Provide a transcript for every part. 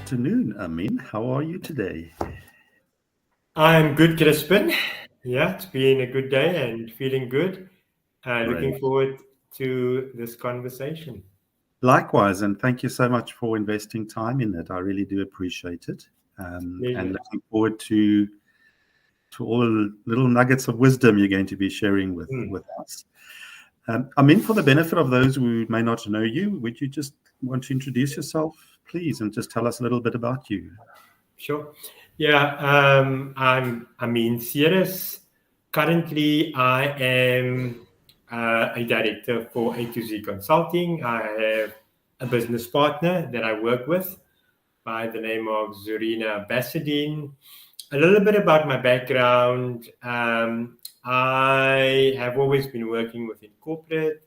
afternoon, Ameen. How are you today? I'm good, Crispin. Yeah, it's been a good day and feeling good. Great. Looking forward to this conversation. Likewise, and thank you so much for investing time in it. I really do appreciate it. And Pleasure. looking forward to all the little nuggets of wisdom you're going to be sharing with Hmm, us. Ameen, for the benefit of those who may not know you, would you just want to introduce yourself, please, and just tell us a little bit about you? sure. Yeah, I'm Ameen. Currently, I am a director for A to Z Consulting. I have a business partner that I work with by the name of Zorina Bassadine. A little bit about my background. I have always been working within corporate,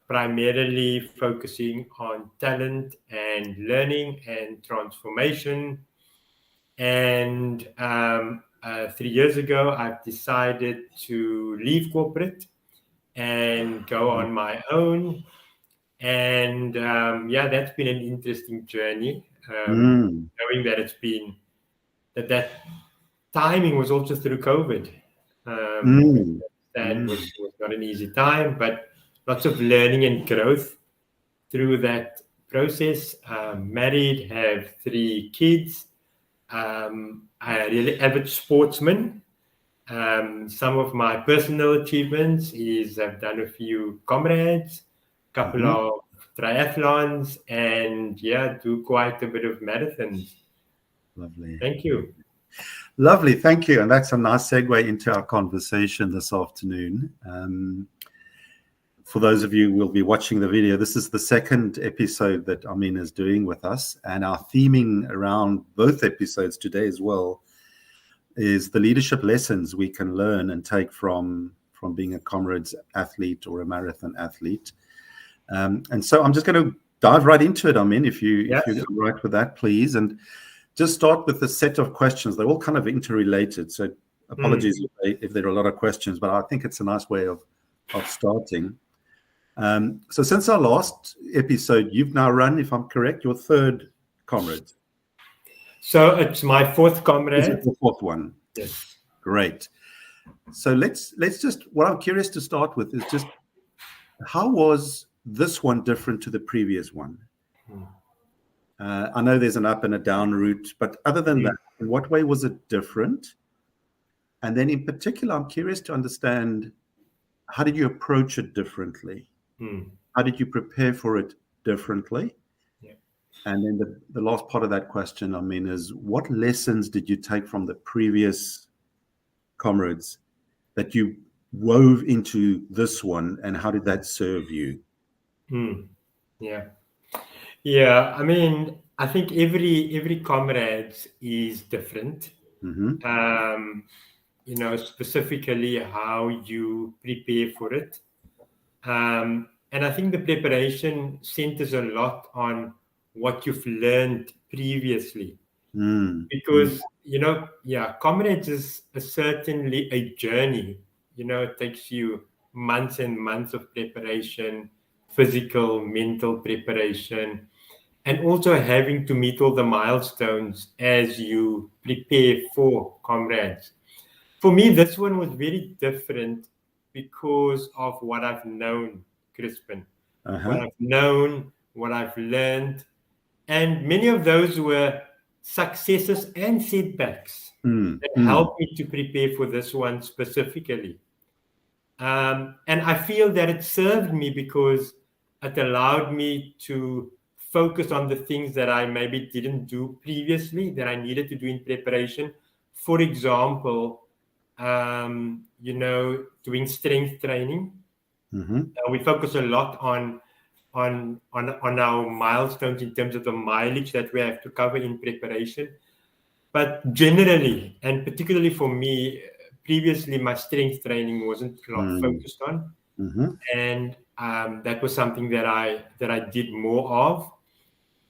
primarily focusing on talent and learning and transformation. And 3 years ago, I've decided to leave corporate and go on my own. And yeah, that's been an interesting journey. Mm, Knowing that that timing was also through COVID. mm, That mm, was not an easy time, but lots of learning and growth through that process. Married, have 3 kids. A really avid sportsman. Some of my personal achievements is I've done a few Comrades, couple mhm. of triathlons, and yeah, do quite a bit of marathons. Lovely. Thank you. Lovely, thank you. And that's a nice segue into our conversation this afternoon. For those of you who will be watching the video, this is the second episode that Amin is doing with us. And our theming around both episodes today as well is the leadership lessons we can learn and take from being a Comrades athlete or a marathon athlete. And so I'm just going to dive right into it, Amin, if you're Yes. right with that, please. And just start with a set of questions. They're all kind of interrelated. So Mm. apologies if there are a lot of questions, but I think it's a nice way of starting. So since our last episode, you've now run, if I'm correct, your third Comrade. So it's my fourth Is it Comrade. the fourth one? Yes. Great. So let's just, what I'm curious to start with is just how was this one different to the previous one? Mm. I know there's an up and a down route, but other than that, in what way was it different? And then in particular, I'm curious to understand, how did you approach it differently? Mm. How did you prepare for it differently? Yeah. And then the last part of that question, I mean, is what lessons did you take from the previous Comrades that you wove into this one, and how did that serve you? Mm. Yeah. Yeah. I mean, I think every Comrades is different. Mm-hmm. Um, specifically how you prepare for it. And I think the preparation centers a lot on what you've learned previously. Mm, mm, Because, yeah, Comrades is certainly a journey. It takes you months and months of preparation, physical, mental preparation, and also having to meet all the milestones as you prepare for Comrades. For me, this one was very different because of what I've known, Crispin. What uh-huh. I've known, what I've learned, and many of those were successes and setbacks Mm, that mm, helped me to prepare for this one specifically. And I feel that it served me because it allowed me to focus on the things that I maybe didn't do previously that I needed to do in preparation. For example, doing strength training. mm-hmm. We focus a lot on our milestones in terms of the mileage that we have to cover in preparation. But generally, and particularly for me, previously my strength training wasn't a lot Mm, focused on, mm-hmm. and that was something that I did more of.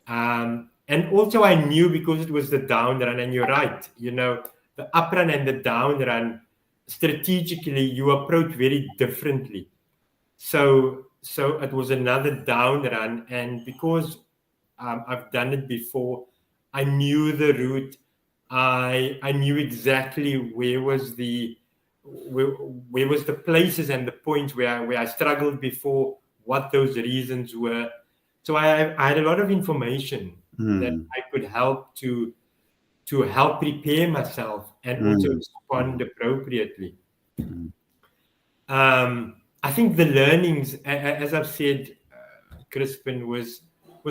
And also I knew because it was the down run, and you're right, the up run and the down run, strategically you approach very differently. So it was another down run, and because I've done it before. I knew the route. I knew exactly where was the places and the points where I struggled before, what those reasons were. So I had a lot of information that I could help to help prepare myself and also respond appropriately. I think the learnings, as I've said, Crispin, was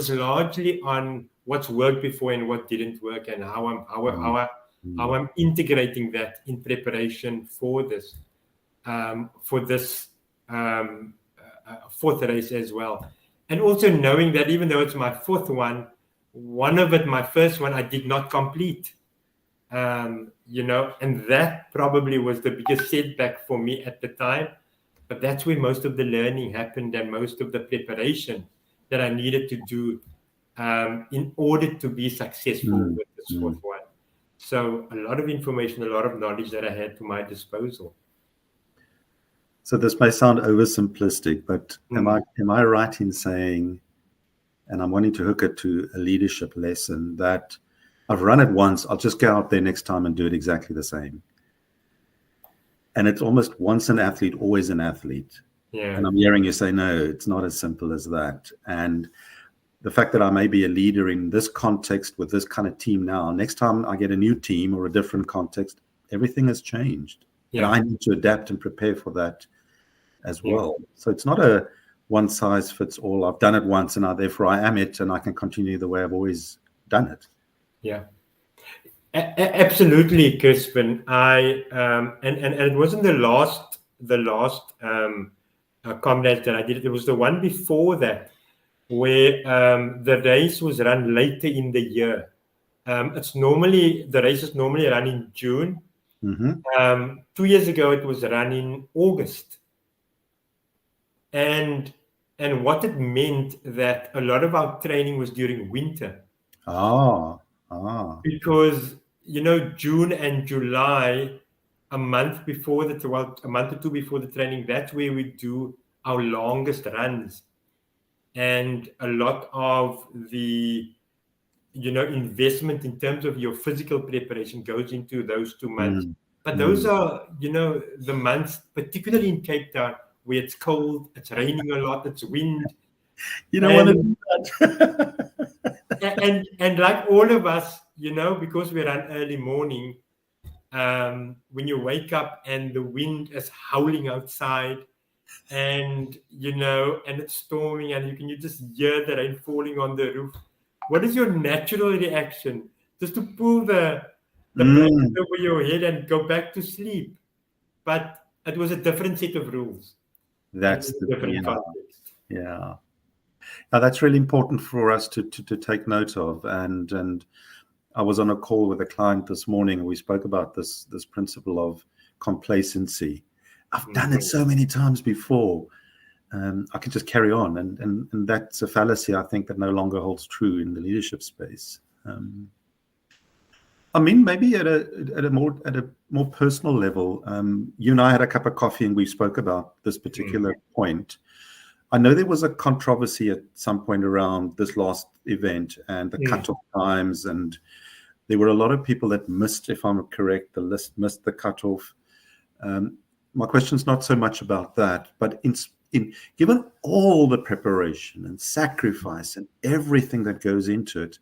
largely on what's worked before and what didn't work, and how I'm integrating that in preparation for this fourth race as well. And also knowing that even though it's my fourth one of it, my first one, I did not complete. And that probably was the biggest setback for me at the time. But that's where most of the learning happened and most of the preparation that I needed to do in order to be successful with this fourth one. So a lot of information, a lot of knowledge that I had to my disposal. So this may sound oversimplistic, but am I right in saying, and I'm wanting to hook it to a leadership lesson, that I've run it once, I'll just go out there next time and do it exactly the same? And it's almost once an athlete, always an athlete. Yeah. And I'm hearing you say, no, it's not as simple as that. And the fact that I may be a leader in this context with this kind of team now, next time I get a new team or a different context, everything has changed. Yeah. And I need to adapt and prepare for that as well. So it's not a one size fits all. I've done it once and therefore I am it and I can continue the way I've always done it. Yeah. Absolutely, Crispin. And it wasn't the last Comrades that I did. It was the one before that, where the race was run later in the year. The race is normally run in June. 2 years ago, it was run in August. And what it meant that a lot of our training was during winter. Because June and July, a month or two before the training, that's where we do our longest runs, and a lot of the investment in terms of your physical preparation goes into those 2 months. But those are the months, particularly in Cape Town, where it's cold, it's raining a lot, it's wind. You don't want to do that. and like all of us, because we run early morning, when you wake up and the wind is howling outside, and and it's storming, and you just hear the rain falling on the roof, what is your natural reaction? Just to pull the blanket over your head and go back to sleep. But it was a different set of rules. That's the different context. Yeah. Now that's really important for us to take note of. And I was on a call with a client this morning, and we spoke about this principle of complacency. I've done it so many times before. I can just carry on, and that's a fallacy, I think, that no longer holds true in the leadership space. I mean, maybe at a more personal level, you and I had a cup of coffee and we spoke about this particular point. I know there was a controversy at some point around this last event and the cutoff times, and there were a lot of people that missed, if I'm correct, the list missed the cutoff. My question's not so much about that, but given all the preparation and sacrifice and everything that goes into it,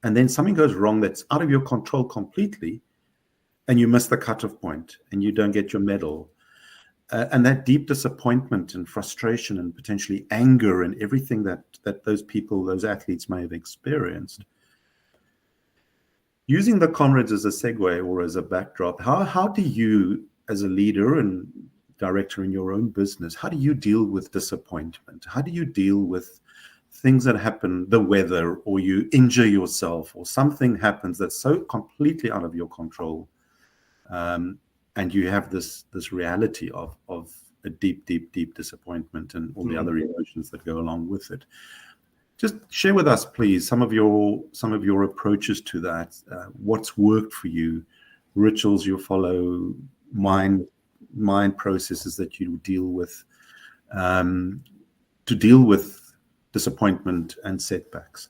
and then something goes wrong that's out of your control completely, and you miss the cutoff point and you don't get your medal, and that deep disappointment and frustration and potentially anger and everything that those athletes may have experienced. Using the Comrades as a segue or as a backdrop, how do you, as a leader and director in your own business, how do you deal with disappointment? How do you deal with things that happen, the weather, or you injure yourself, or something happens that's so completely out of your control, and you have this reality of a deep disappointment and all the other emotions that go along with it? Just share with us, please, some of your approaches to that. What's worked for you, rituals you follow, mind processes that you deal with to deal with disappointment and setbacks.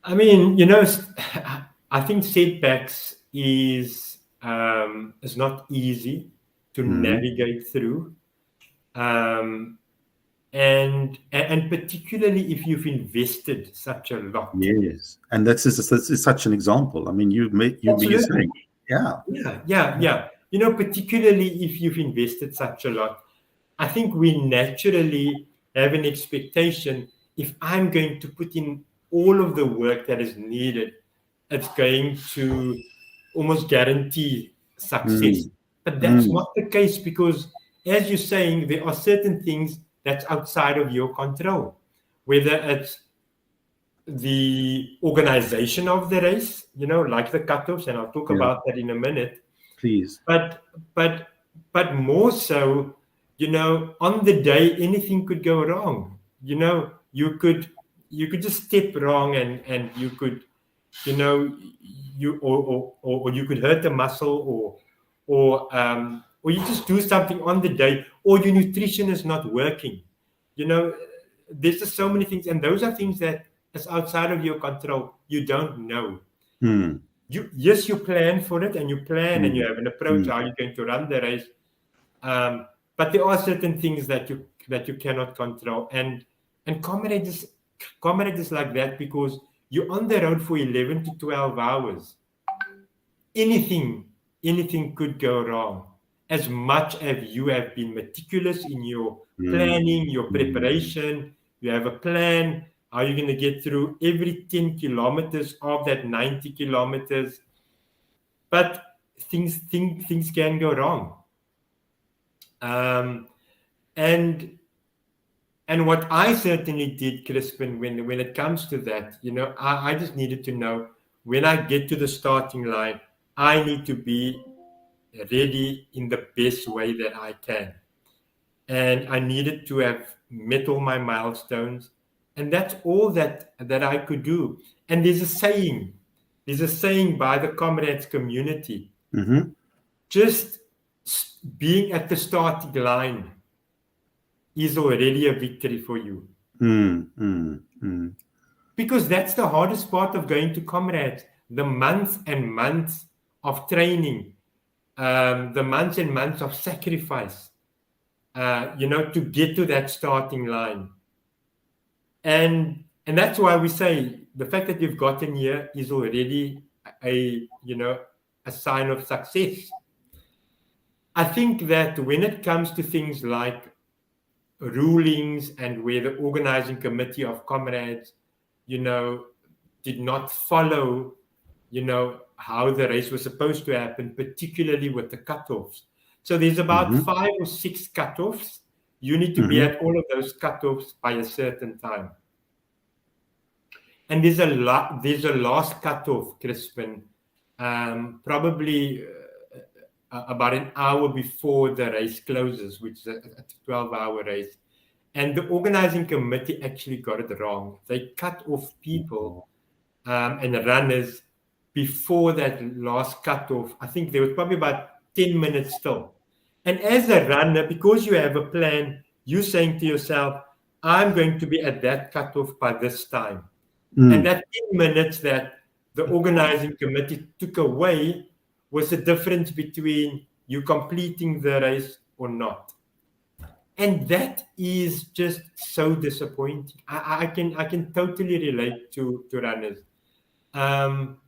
I mean, I think setbacks is not easy to navigate through, and particularly if you've invested such a lot. Yes, and this is such an example. I mean, you've been saying, yeah, Yeah. Particularly if you've invested such a lot, I think we naturally have an expectation. If I'm going to put in all of the work that is needed, it's going to almost guarantee success. But that's not the case, because, as you're saying, there are certain things that's outside of your control, whether it's the organization of the race, like the cutoffs, and I'll talk about that in a minute. please. But more so, on the day, anything could go wrong. You could just step wrong, and you could, or you could hurt a muscle, or you just do something on the day, or your nutrition is not working. There's just so many things, and those are things that is outside of your control. You don't know. You plan for it, and you plan, and you have an approach how you're going to run the race. But there are certain things that you cannot control, and Comrades is like that, because you're on the road for 11 to 12 hours. Anything could go wrong. As much as you have been meticulous in your planning, your preparation, you have a plan, how you're going to get through every 10 kilometers of that 90 kilometers. But things can go wrong. And what I certainly did, Crispin, when it comes to that, I just needed to know, when I get to the starting line, I need to be ready in the best way that I can. And I needed to have met all my milestones. And that's all that I could do. And there's a saying by the Comrades community. Just being at the starting line is already a victory for you. Because that's the hardest part of going to Comrades. The months and months of training, the months and months of sacrifice, to get to that starting line. And that's why we say the fact that you've gotten here is already a sign of success. I think that when it comes to things like rulings, and where the organizing committee of Comrades, did not follow, how the race was supposed to happen, particularly with the cutoffs. So there's about 5 or 6 cutoffs. You need to be at all of those cutoffs by a certain time. And there's a last cutoff, Crispin, probably about an hour before the race closes, which is a 12-hour race. And the organizing committee actually got it wrong. They cut off people and runners before that last cutoff. I think there was probably about 10 minutes still. And as a runner, because you have a plan, you're saying to yourself, I'm going to be at that cutoff by this time. And that 10 minutes that the organizing committee took away was the difference between you completing the race or not. And that is just so disappointing. I can totally relate to runners,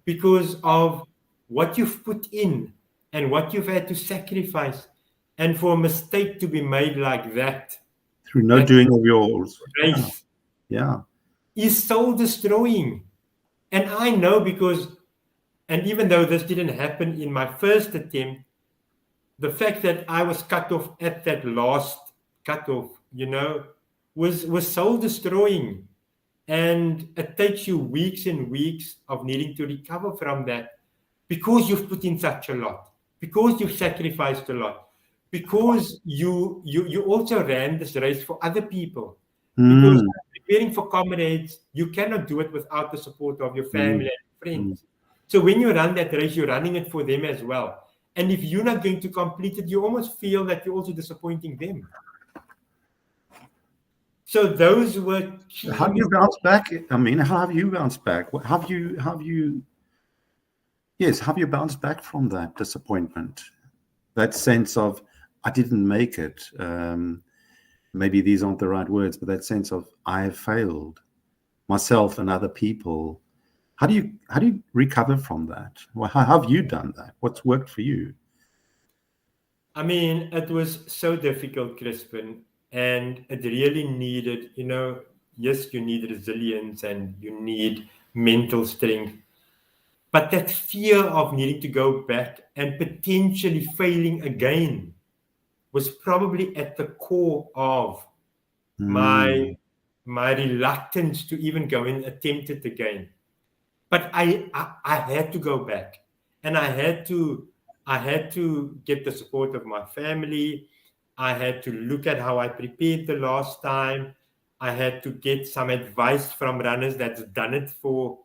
because of what you've put in and what you've had to sacrifice, and for a mistake to be made like that through no doing of yours, race, is soul destroying. And I know, because, and even though this didn't happen in my first attempt, the fact that I was cut off at that last cutoff, was soul destroying. And it takes you weeks and weeks of needing to recover from that, because you've put in such a lot, because you've sacrificed a lot, because you also ran this race for other people. Because preparing for Comrades, you cannot do it without the support of your family and friends. So when you run that race, you're running it for them as well. And if you're not going to complete it, you almost feel that you're also disappointing them. So those were key. How do you bounce back? I mean, how have you bounced back? Have you bounced back from that disappointment? That sense of, I didn't make it. Maybe these aren't the right words, but that sense of, I have failed myself and other people. How do you recover from that? Well, how have you done that? What's worked for you? I mean, it was so difficult, Crispin, and it really needed, yes, you need resilience and you need mental strength, but that fear of needing to go back and potentially failing again was probably at the core of my reluctance to even go and attempt it again. But I had to go back, and I had to get the support of my family. I had to look at how I prepared the last time. I had to get some advice from runners that's done it for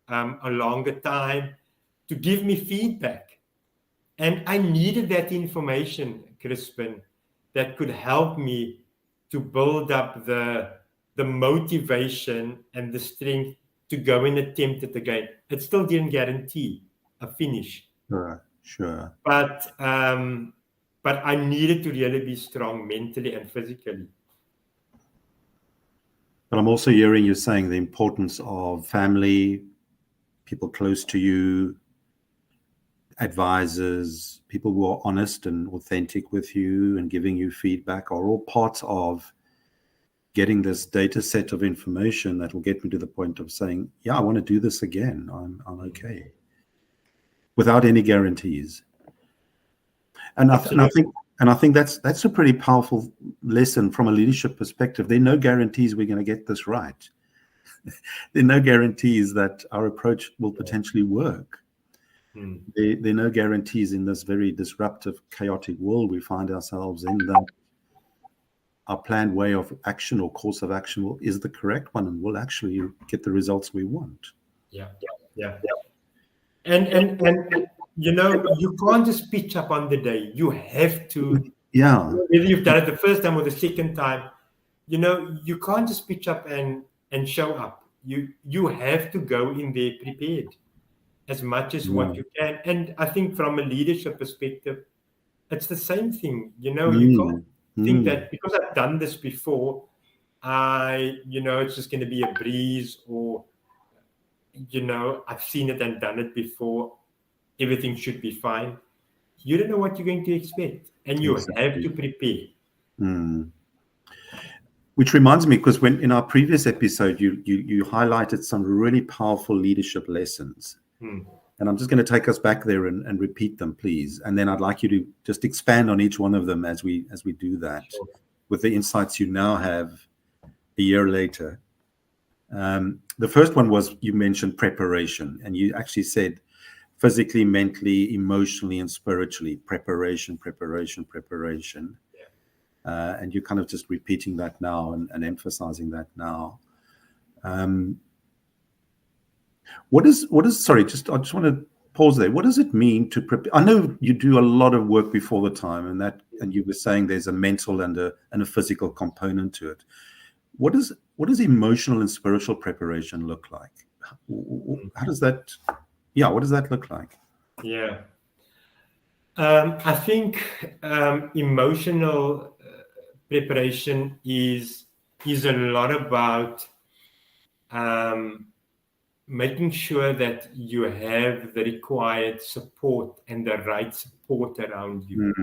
a longer time to give me feedback. And I needed that information, Crispin, that could help me to build up the motivation and the strength to go and attempt it again. It still didn't guarantee a finish. Sure. But I needed to really be strong mentally and physically. But I'm also hearing you saying the importance of family, people close to you, advisors, people who are honest and authentic with you and giving you feedback are all parts of getting this data set of information that will get me to the point of saying, yeah, I want to do this again. I'm okay. Without any guarantees. And I think that's a pretty powerful lesson from a leadership perspective. There are no guarantees we're going to get this right. There are no guarantees that our approach will potentially work. There are no guarantees in this very disruptive, chaotic world we find ourselves in that our planned way of action or course of action is the correct one and will actually get the results we want. Yeah. And you can't just pitch up on the day. You have to, whether you've done it the first time or the second time, you can't just pitch up and show up. You have to go in there prepared as much as what you can. And I think from a leadership perspective, it's the same thing. You can't think that because I've done this before, it's just going to be a breeze, or, I've seen it and done it before, everything should be fine. You don't know what you're going to expect, and you have to prepare. Which reminds me, because when in our previous episode, you highlighted some really powerful leadership lessons. And I'm just going to take us back there and repeat them, please. And then I'd like you to just expand on each one of them as we do that, with the insights you now have a year later. The first one was, you mentioned preparation, and you actually said physically, mentally, emotionally, and spiritually, preparation. And you're kind of just repeating that now and emphasizing that now. Sorry, I just want to pause there. What does it mean to prepare? I know you do a lot of work before the time, and you were saying there's a mental and a physical component to it. What does emotional and spiritual preparation look like? What does that look like? Yeah. I think emotional preparation is a lot about making sure that you have the required support and the right support around you.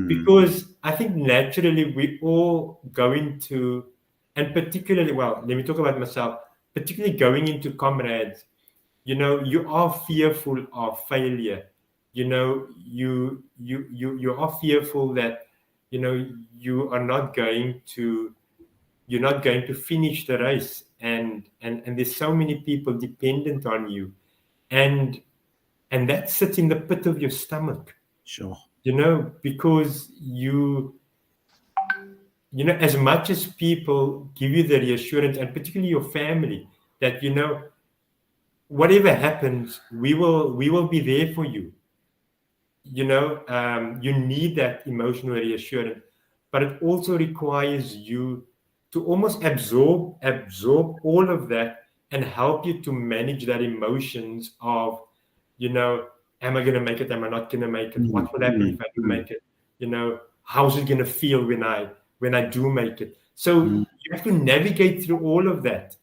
Because I think naturally we all go into, and particularly, well, let me talk about myself, particularly going into Comrades, you are fearful of failure. You are fearful that, you are not going to finish the race, and there's so many people dependent on you, and that sits in the pit of your stomach. Sure. Because as much as people give you the reassurance, and particularly your family, that whatever happens, we will be there for you. You need that emotional reassurance, but it also requires you almost absorb all of that and help you to manage that emotions of, you know, am I going to make it? Am I not going to make it? mm, What will happen if I do mm, make it? You know, how's it going to feel when I do make it? So mm, you have to navigate through all of that.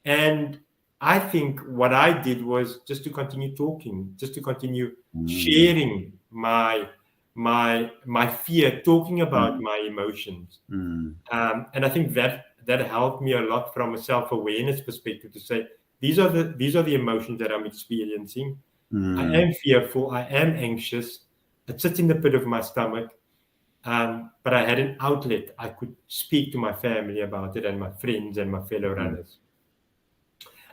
And I think what I did was just to continue talking, just to continue mm, sharing my fear, talking about mm, my emotions. mm, And I think that helped me a lot from a self-awareness perspective to say these are the emotions that I'm experiencing. I mm, am fearful. I am anxious. It sits in the pit of my stomach. But I had an outlet. I could speak to my family about it and my friends and my fellow mm, runners.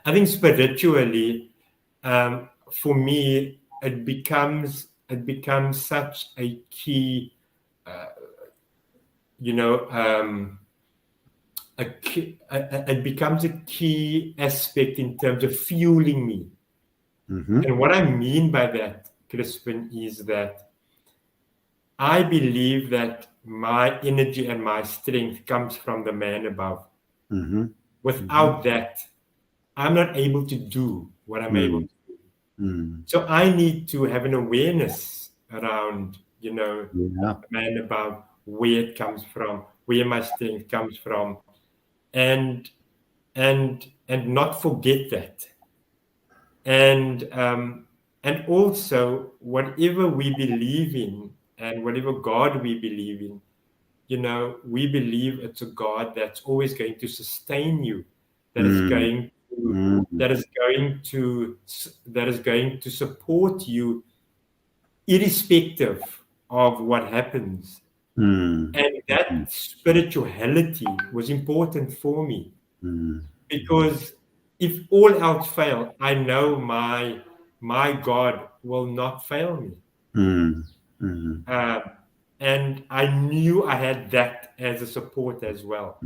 I think spiritually, for me, it becomes such a key, uh, you know, it becomes a key aspect in terms of fueling me. mhm, And what I mean by that, Crispin, is that I believe that my energy and my strength comes from the man above. mhm, mhm, Without that, I'm not able to do what I'm able mm, to do. mm. So I need to have an awareness around, Yeah. the man above, where it comes from, where my strength comes from, and and not forget that. And and also whatever we believe in and whatever God we believe in, we believe it's a God that's always going to sustain you, that is Mm, going to mm, that is going to support you irrespective of what happens. mm, And mm, that spirituality was important for me mm, because if all else fail, I know my God will not fail me. mm, mm, Uh, and I knew I had that as a support as well.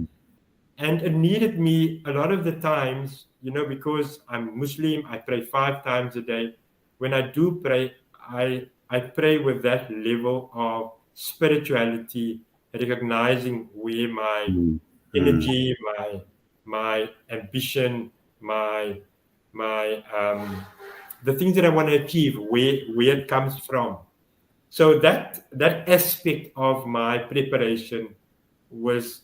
And it needed me a lot of the times, because I'm Muslim, I pray 5 times a day. When I do pray, I pray with that level of spirituality, recognizing where my mm, mm, energy, my ambition, my the things that I want to achieve, where it comes from. So that aspect of my preparation was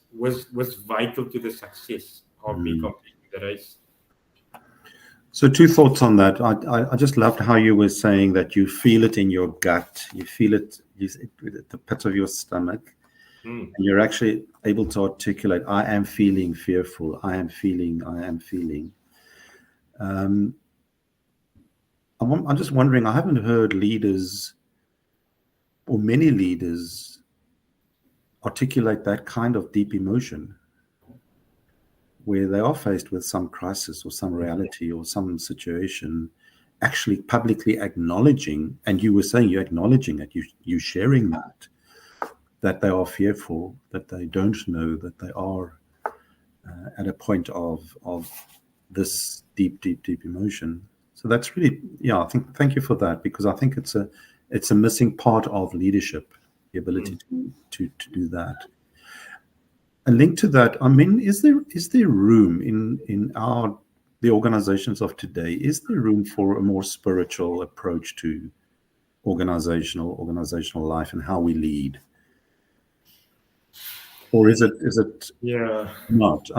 vital to the success of me mm. completing the race. So, two thoughts on that. I just loved how you were saying that you feel it in your gut, you feel it, at the pit of your stomach, Mm, and you're actually able to articulate, I am feeling fearful, I am feeling. Um, I'm just wondering, I haven't heard leaders or many leaders articulate that kind of deep emotion where they are faced with some crisis or some reality or some situation, actually publicly acknowledging, and you were saying you're acknowledging it, you sharing that they are fearful, that they don't know, that they are at a point of this deep emotion. So that's really, yeah, I think, thank you for that, because I think it's a missing part of leadership, the ability mm. to do that. A link to that, I mean, is there room in the organizations of today? Is there room for a more spiritual approach to organizational life and how we lead, or is it Yeah. not?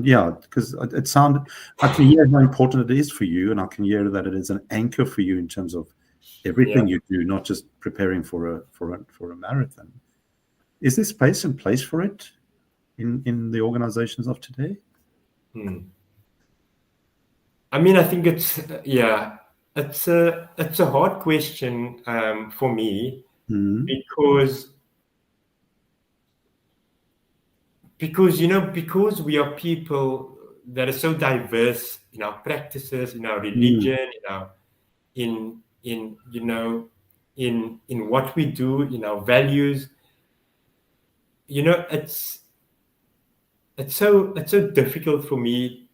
Yeah, because it sounded. I can hear how important it is for you, and I can hear that it is an anchor for you in terms of Yeah. everything you do, not just preparing for a marathon. Is there space and place for it in the organizations of today? Mm. I mean, I think it's a hard question for me Mm, because because we are people that are so diverse in our practices, in our mm, religion, in in what we do, in our values. It's so difficult for me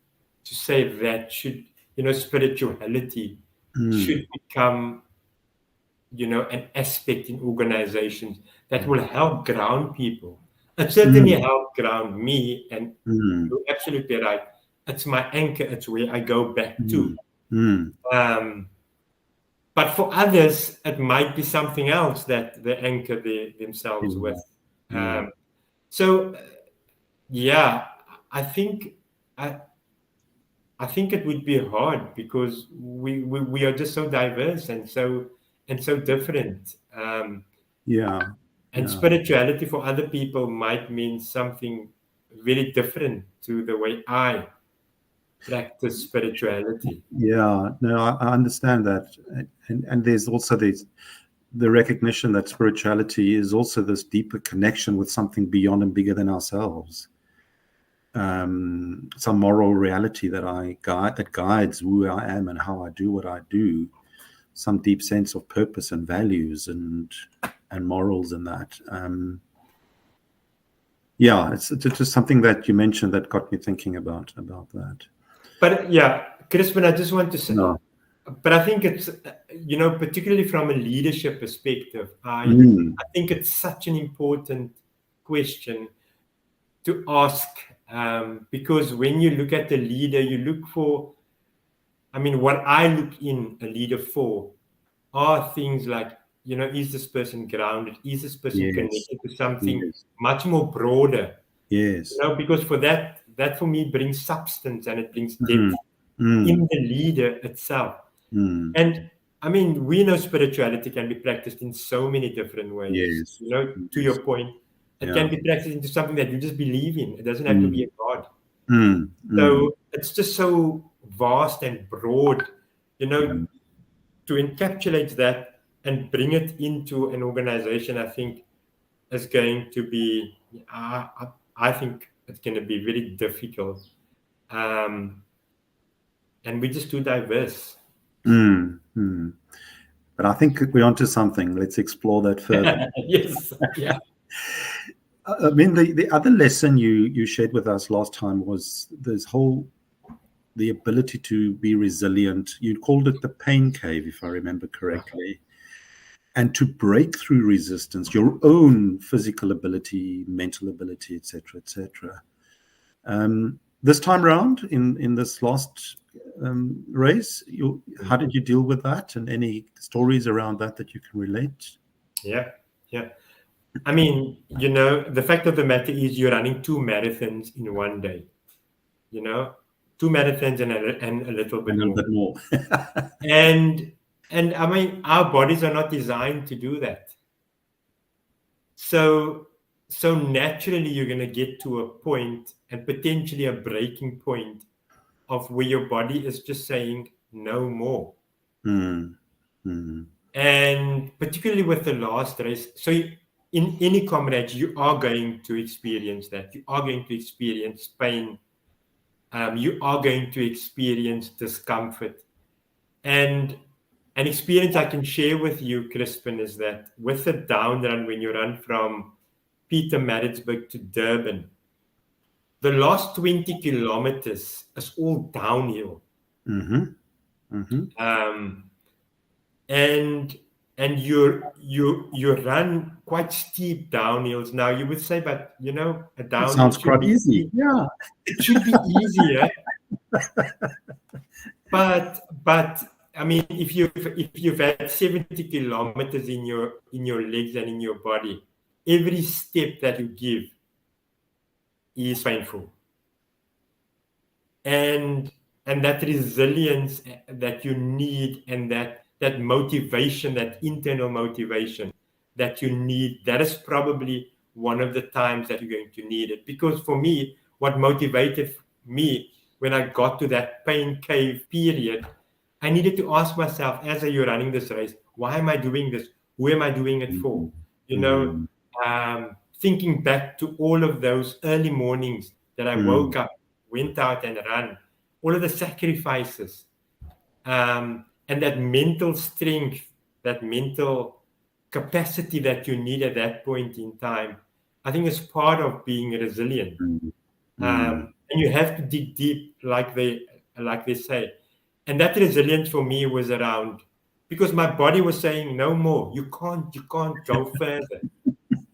to say that spirituality mm, should become an aspect in organizations that mm, will help ground people. It certainly helped ground me, and mm, you're absolutely right. It's my anchor. It's where I go back to. mm. But for others, it might be something else that they anchor themselves with. Yeah. So, yeah, I think I, I think it would be hard because we are just so diverse and so different. Yeah. And Yeah. spirituality for other people might mean something very different to the way I practice spirituality. Yeah. No, I understand that. And there's also the recognition that spirituality is also this deeper connection with something beyond and bigger than ourselves. Some moral reality that guides who I am and how I do what I do. Some deep sense of purpose and values and morals in that. Yeah, it's just something that you mentioned that got me thinking about that. But yeah, Crispin, I just want to say, No. but I think it's, particularly from a leadership perspective, I think it's such an important question to ask, because when you look at the leader, you look for, what I look in a leader for are things like, is this person grounded? Is this person Yes. connected to something Yes. much more broader? Yes. Because for that for me brings substance and it brings Mm. depth Mm. in the leader itself. Mm. And we know spirituality can be practiced in so many different ways. Yes. To your point, it can Yeah. be practiced into something that you just believe in. It doesn't have to be Mm. a God. Mm. Mm. So it's just so vast and broad, Yeah. to encapsulate that and bring it into an organization, I think is going to be, I think it's going to be very difficult. And we're just too diverse. Mm. Mm. But I think we're onto something. Let's explore that further. Yes. Yeah. I mean, the other lesson you shared with us last time was the ability to be resilient. You called it the pain cave, if I remember correctly, and to break through resistance, your own physical ability, mental ability, etc., etc. This time around, in this last race, how did you deal with that, and any stories around that you can relate? Yeah. Yeah. The fact of the matter is you're running 2 marathons in one day, 2 marathons and a little A bit little more. bit more. And our bodies are not designed to do that. So naturally you're going to get to a point and potentially a breaking point of where your body is just saying no more. Mm. Mm. And particularly with the last race, so in any Comrades, you are going to experience that. You are going to experience pain. You are going to experience discomfort. And an experience I can share with you, Crispin, is that with the down run, when you run from Pietermaritzburg to Durban, the last 20 kilometers is all downhill. Mm-hmm. Mm-hmm. And you run quite steep downhills. Now you would say, but a It downhill sounds should quite be easy. easy. Yeah. It should be easier. But if you've had 70 kilometers in your legs and in your body, every step that you give is painful. And that resilience that you need, and that motivation, that internal motivation that you need, that is probably one of the times that you're going to need it. Because for me, what motivated me when I got to that pain cave period, I needed to ask myself, as you're running this race, why am I doing this? Who am I doing it for? Mm. Thinking back to all of those early mornings that I woke up, went out and ran, all of the sacrifices, and that mental strength, that mental capacity that you need at that point in time, I think is part of being resilient. And you have to dig deep, like they say. And that resilience for me was around, because my body was saying no more. You can't go further.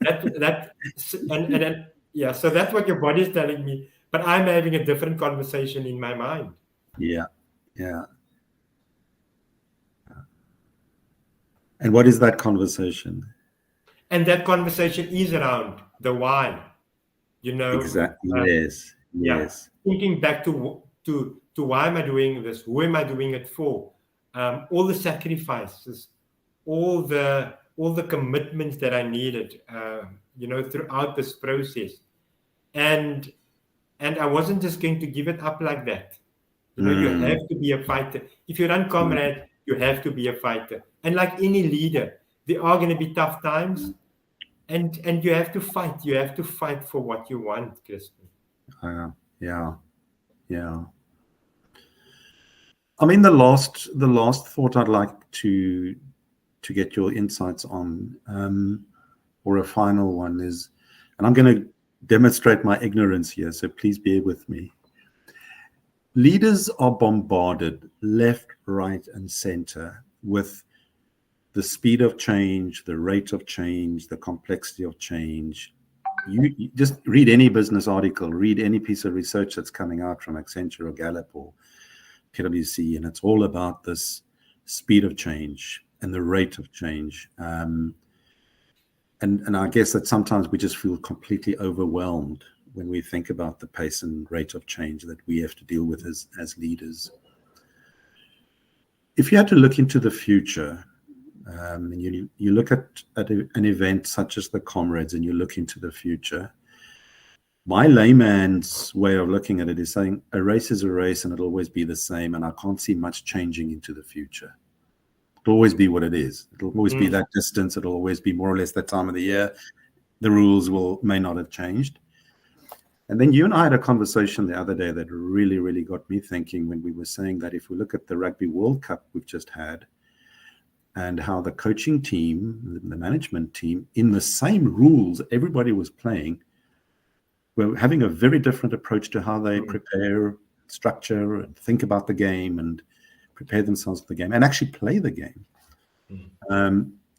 And Yeah, so that's what your body is telling me, but I'm having a different conversation in my mind. Yeah. And what is that conversation? And that conversation is around the why, you know. Exactly. Um, yeah, Yes. thinking back to why am I doing this? Who am I doing it for? All the sacrifices, all the commitments that I needed, throughout this process, and I wasn't just going to give it up like that. You have to be a fighter. If you run Comrade, you have to be a fighter. And like any leader, there are going to be tough times, and you have to fight. You have to fight for what you want, Crispin. Yeah. I mean, the last thought I'd like to get your insights on, or a final one, is, and I'm going to demonstrate my ignorance here, so please bear with me. Leaders are bombarded left, right, and center with the speed of change, the rate of change, the complexity of change. You just read any business article, read any piece of research that's coming out from Accenture or Gallup or PwC, and it's all about this speed of change and the rate of change. And I guess that sometimes we just feel completely overwhelmed when we think about the pace and rate of change that we have to deal with as leaders. If you had to look into the future, and you look at an event such as the Comrades, and you look into the future, my layman's way of looking at it is saying a race is a race and it'll always be the same, and I can't see much changing into the future. It'll always be what it is. It'll always be that distance. It'll always be more or less that time of the year. The rules may not have changed. And then you and I had a conversation the other day that really, really got me thinking, when we were saying that if we look at the Rugby World Cup we've just had, and how the coaching team, the management team, in the same rules everybody was playing, were having a very different approach to how they prepare, structure, and think about the game and prepare themselves for the game and actually play the game.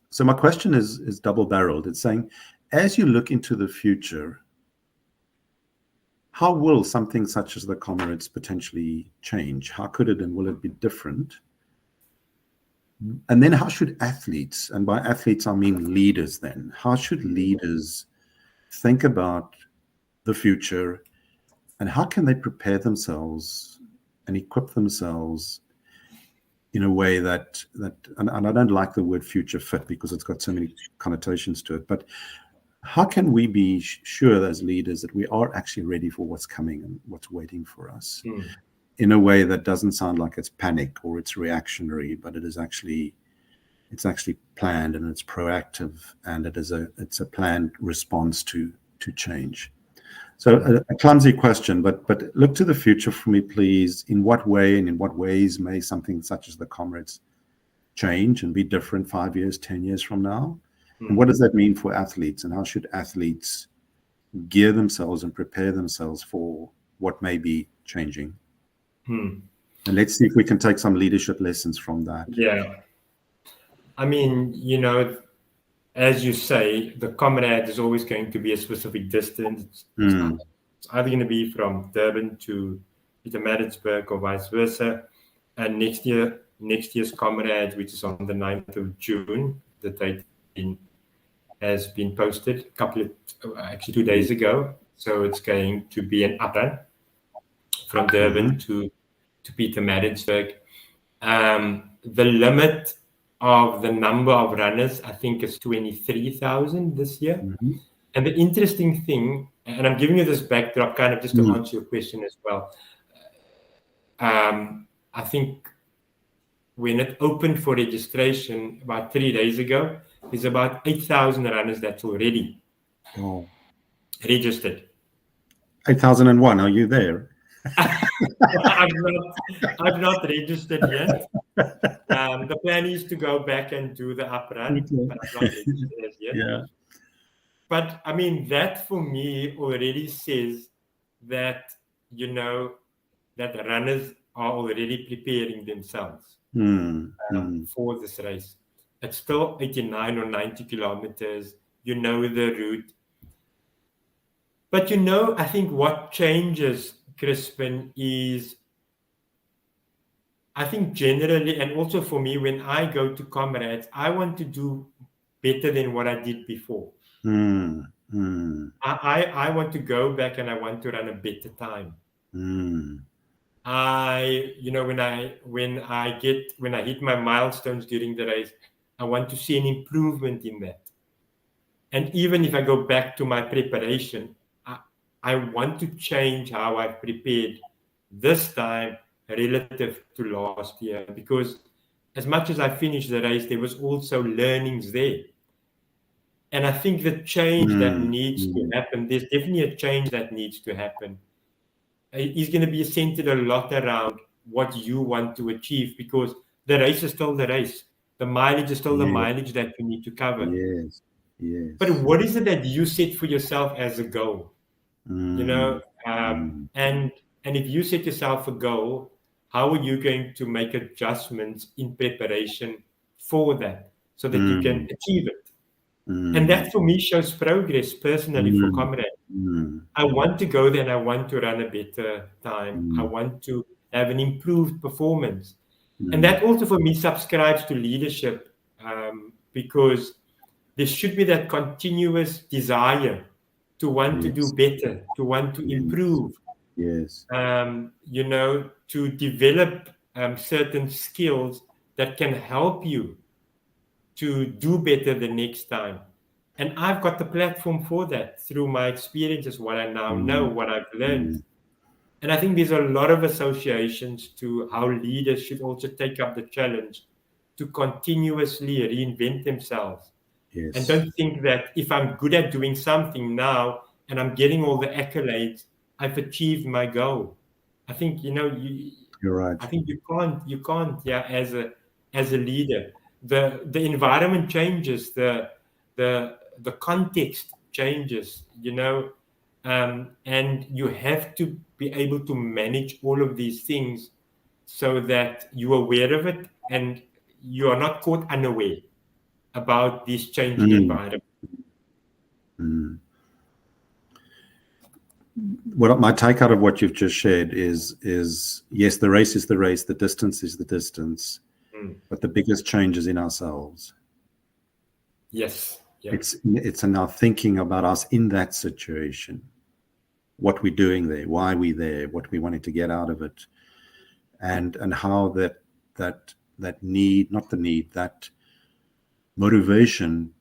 So my question is double-barreled. It's saying, as you look into the future, how will something such as the Comrades potentially change? How could it and will it be different? And then how should athletes, and by athletes I mean leaders then, how should leaders think about the future, and how can they prepare themselves and equip themselves in a way that and I don't like the word future fit because it's got so many connotations to it, but how can we be sure as leaders that we are actually ready for what's coming and what's waiting for us in a way that doesn't sound like it's panic or it's reactionary, but it's actually planned and it's proactive, and it's a planned response to change. So a clumsy question, but look to the future for me, please. In what way and in what ways may something such as the Comrades change and be different 5 years, 10 years from now? And what does that mean for athletes? And how should athletes gear themselves and prepare themselves for what may be changing? And let's see if we can take some leadership lessons from that. Yeah. I mean, as you say, the Comrade is always going to be a specific distance. It's either going to be from Durban to Pietermaritzburg or vice versa. And next year's Comrade, which is on the 9th of June, the date has been posted actually 2 days ago. So it's going to be an uprun from Durban to Pietermaritzburg. The limit of the number of runners, I think, is 23,000 this year. And the interesting thing, and I'm giving you this backdrop kind of just to answer your question as well. I think when it opened for registration about 3 days ago, there's about 8,000 runners that's already registered. 8,001, are you there? I've not registered yet. The plan is to go back and do the uprun, but I've not registered as yet. Yeah. But I mean, that for me already says that, that runners are already preparing themselves for this race. It's still 89 or 90 kilometers. You know the route. But you know, I think what changes, Crispin, is I think generally, and also for me, when I go to Comrades, I want to do better than what I did before. Mm, mm, I want to go back and I want to run a better time. mm. You know, when I hit my milestones during the race, I want to see an improvement in that. And even if I go back to my preparation, I want to change how I've prepared this time relative to last year, because as much as I finished the race, there was also learnings there. And I think the change that Mm, needs to mm. happen, there's definitely a change that needs to happen. Is going to be centered a lot around what you want to achieve, because the race is still the race. The mileage is still the Yeah, mileage that you need to cover. yes, But yes. what is it that you set for yourself as a goal? You Mm, know, mm. and if you set yourself a goal, how are you going to make adjustments in preparation for that so that you can Mm, achieve it? And mm, that for me shows progress personally for mm, Comrade. mm, I want to go there and I want to run a better time. I mm, want to have an improved performance. And mm. that also for me subscribes to leadership, because there should be that continuous desire to want to do Yes, better, to want to yes, improve, yes. you know, to develop certain skills that can help you to do better the next time. And I've got the platform for that through my experiences, what I now know, Mm, what I've learned. mm. And I think there's a lot of associations to how leaders should also take up the challenge to continuously reinvent themselves. And Yes, don't think that if I'm good at doing something now and I'm getting all the accolades, I've achieved my goal. I think, you know, you're right. I think you can't, yeah, as a leader. The environment changes, the context changes, you know, and you have to be able to manage all of these things so that you're aware of it and you are not caught unaware about this changing Mm, environment. mm. What my take out of what you've just shared is yes, the race is the race, the distance is the distance, Mm. but the biggest change is in ourselves. Yes. Yeah. It's in our thinking about us in that situation, what we're doing there, why we're there, what we wanted to get out of it, and how that need, not the need, that motivation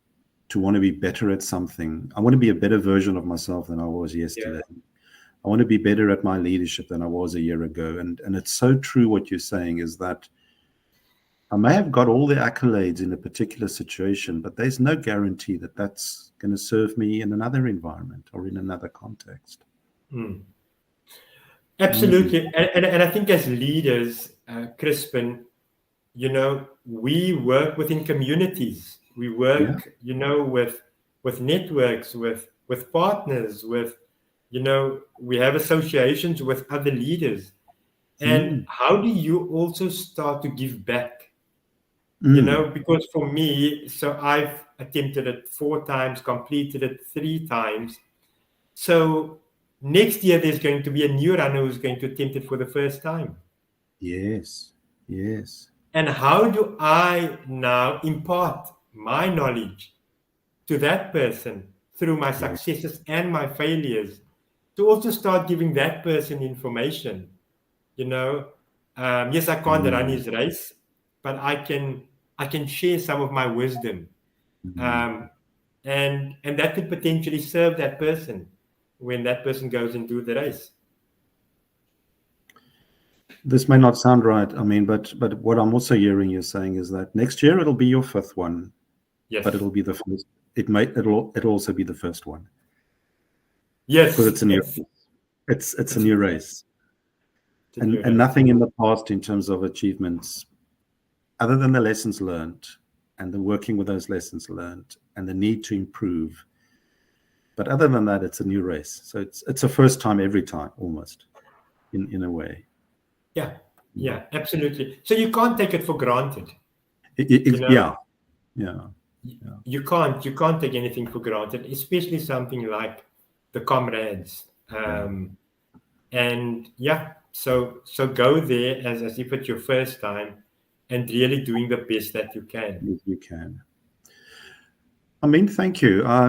to want to be better at something. I want to be a better version of myself than I was Yeah. yesterday. I want to be better at my leadership than I was a year ago. And it's so true what you're saying is that I may have got all the accolades in a particular situation, but there's no guarantee that that's going to serve me in another environment or in another context. Mm. Mm, Absolutely. And I think as leaders, Crispin, you know, we work within communities. We yeah. work, you know, with networks, with partners, with, you know, we have associations with other leaders. And Mm, how do you also start to give back? You mm, know, because for me, so I've attempted it 4 times, completed it 3 times. So next year there's going to be a new runner who's going to attempt it for the first time. yes. Yes. And how do I now impart my knowledge to that person through my Yeah. successes and my failures to also start giving that person information? You know, yes, I can't run Mm, his race, but I can share some of my wisdom, mm. um, and that could potentially serve that person when that person goes and do the race. This may not sound right. I mean, but what I'm also hearing you saying is that next year it'll be your fifth one, but Yes, it'll be the first. It'll also be the first one because yes, it's a it's, new race, it's a new and race. nothing in the past in terms of achievements other than the lessons learned and the working with those lessons learned and the need to improve. But other than that, it's a new race. So it's a first time every time almost in a way. Yeah, yeah, absolutely. So you can't take it for granted. You know, Yeah, yeah, yeah. you can't take anything for granted, especially something like the Comrades. And yeah, so go there as if it's your first time, and really doing the best that you can. If you can. Ameen, thank you. I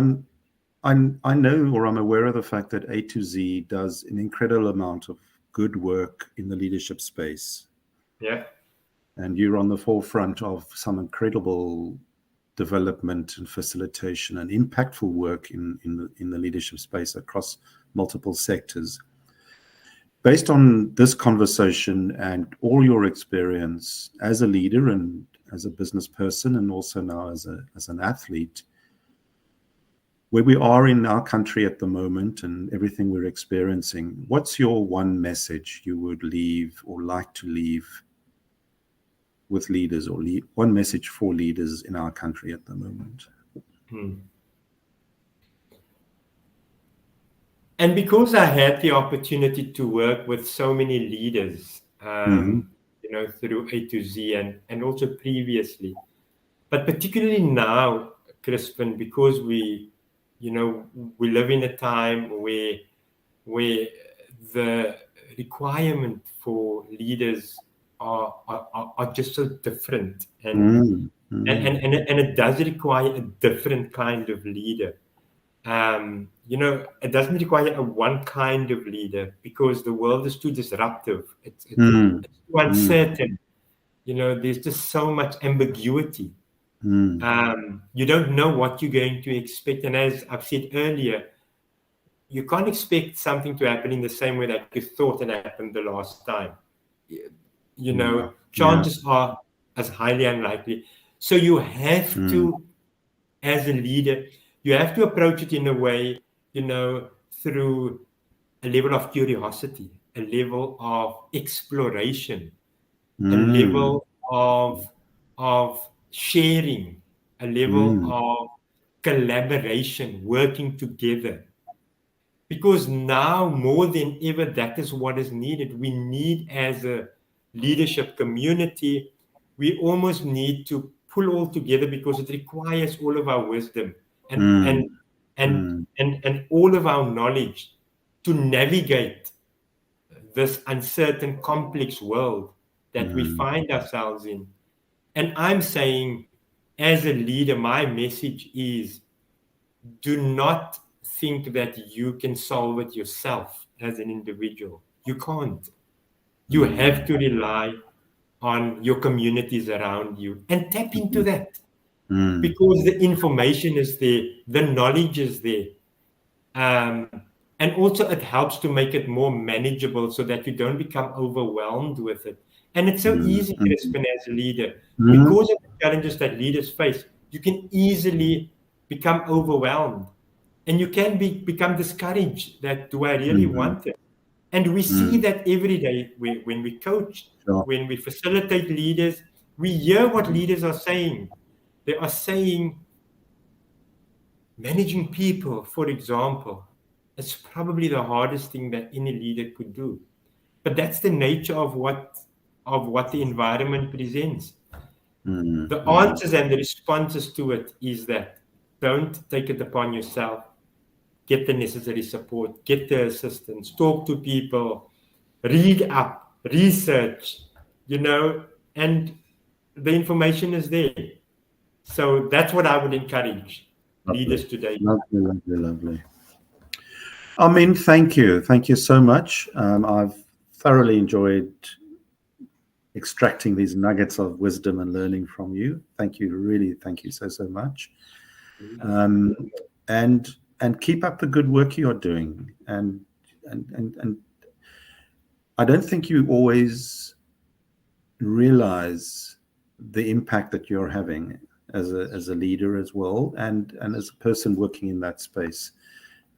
know, or I'm aware of the fact that A to Z does an incredible amount of good work in the leadership space. Yeah. And you're on the forefront of some incredible development and facilitation and impactful work in the leadership space across multiple sectors. Based on this conversation and all your experience as a leader and as a business person, and also now as an athlete, where we are in our country at the moment and everything we're experiencing, what's your one message you would leave or like to leave with leaders, or one message for leaders in our country at the moment? And because I had the opportunity to work with so many leaders, you know, through A to Z and also previously, but particularly now, Crispin, because we live in a time where the requirement for leaders are just so different, and it does require a different kind of leader. It doesn't require a one kind of leader, because the world is too disruptive. It's too uncertain. There's just so much ambiguity. You don't know what you're going to expect. And as I've said earlier, you can't expect something to happen in the same way that you thought it happened the last time. Chances are as highly unlikely. So you have to, as a leader, you have to approach it in a way, through a level of curiosity, a level of exploration, a level of sharing, a level of collaboration, working together. Because now more than ever, that is what is needed. We need, as a leadership community, we almost need to pull all together, because it requires all of our wisdom and all of our knowledge to navigate this uncertain, complex world that we find ourselves in. And I'm saying, as a leader, my message is, do not think that you can solve it yourself as an individual. You can't. You have to rely on your communities around you and tap into that, because the information is there, the knowledge is there. And also it helps to make it more manageable, so that you don't become overwhelmed with it. And it's so easy, Crispin, as a leader, because of the challenges that leaders face, you can easily become overwhelmed, and you can become discouraged that, do I really want it? And we see that every day when we coach, when we facilitate leaders, we hear what leaders are saying. They are saying, managing people, for example, is probably the hardest thing that any leader could do. But that's the nature of what the environment presents. The answers and the responses to it is that, don't take it upon yourself. Get the necessary support, get the assistance, talk to people, read up, research, and the information is there. So that's what I would encourage leaders today. Lovely. Ameen, thank you. Thank you so much. I've thoroughly enjoyed extracting these nuggets of wisdom and learning from you. Thank you. Really, thank you so much. And keep up the good work you're doing. And I don't think you always realize the impact that you're having as a leader as well, and as a person working in that space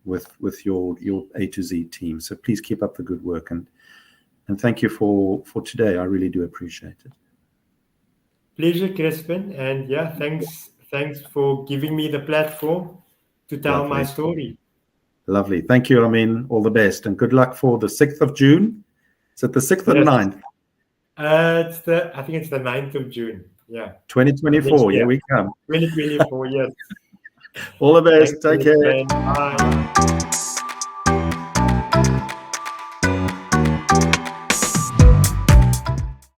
with your A to Z team. So please keep up the good work, and thank you for today. I really do appreciate it. Pleasure, Crispin, and thanks for giving me the platform to tell my story. Lovely. Thank you, Ameen. All the best, and good luck for the 6th of June. Is it the 6th or 9th? I think it's the 9th of June. Yeah. 2024. Here we come. 2024, yes. All the best. Thanks, take care. Bye.